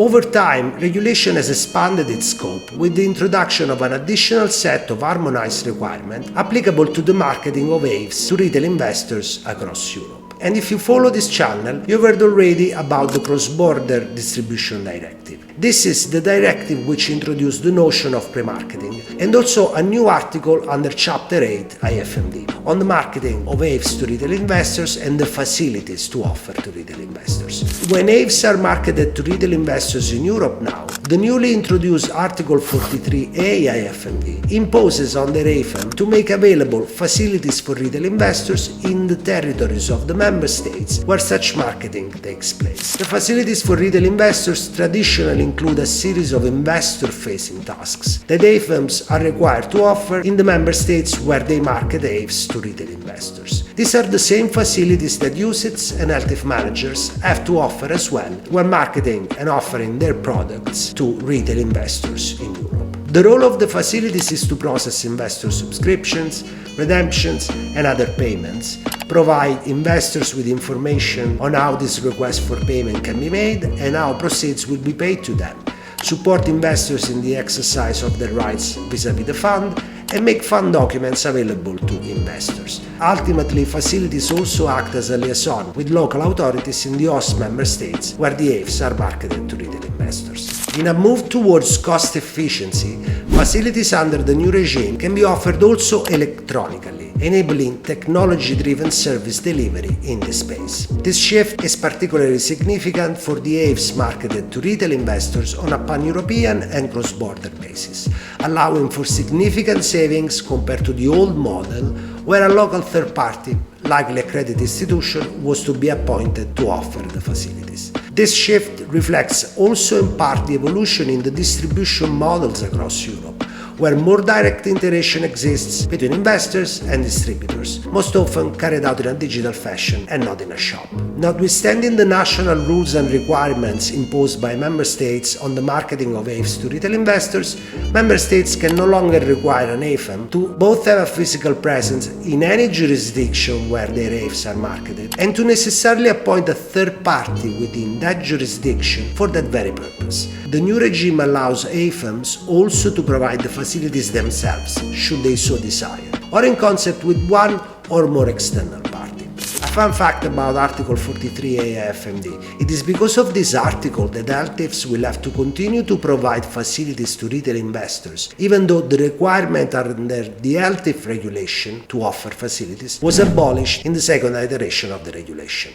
Over time, regulation has expanded its scope with the introduction of an additional set of harmonized requirements applicable to the marketing of AIFs to retail investors across Europe. And if you follow this channel, you've heard already about the Cross-Border Distribution Directive. This is the directive which introduced the notion of pre-marketing and also a new article under Chapter 8 AIFMD on the marketing of AIFs to retail investors and the facilities to offer to retail investors. When AIFs are marketed to retail investors in Europe now, the newly introduced Article 43a AIFMD imposes on the AIFM to make available facilities for retail investors in the territories of the member states where such marketing takes place. The facilities for retail investors traditionally include a series of investor-facing tasks that AIFMs are required to offer in the member states where they market AIFs to retail investors. These are the same facilities that UCITS and LTIF managers have to offer as well when marketing and offering their products to retail investors in Europe. The role of the facilities is to process investor subscriptions, redemptions, and other payments, provide investors with information on how this request for payment can be made and how proceeds will be paid to them, support investors in the exercise of their rights vis-à-vis the fund, and make fund documents available to investors. Ultimately, facilities also act as a liaison with local authorities in the host member states where the AIFs are marketed to retail investors. In a move towards cost efficiency, facilities under the new regime can be offered also electronically, enabling technology-driven service delivery in this space. This shift is particularly significant for the AIFs marketed to retail investors on a pan-European and cross-border basis, allowing for significant savings compared to the old model where a local third party, likely a credit institution, was to be appointed to offer the facilities. This shift reflects also in part the evolution in the distribution models across Europe, where more direct interaction exists between investors and distributors, most often carried out in a digital fashion and not in a shop. Notwithstanding the national rules and requirements imposed by member states on the marketing of AIFs to retail investors, member states can no longer require an AIFM to both have a physical presence in any jurisdiction where their AIFs are marketed and to necessarily appoint a third party within that jurisdiction for that very purpose. The new regime allows AIFMs also to provide the facilities themselves, should they so desire, or in concept with one or more external party. A fun fact about Article 43a AIFMD: it is because of this article that LTIFs will have to continue to provide facilities to retail investors, even though the requirement under the LTIF regulation to offer facilities was abolished in the second iteration of the regulation.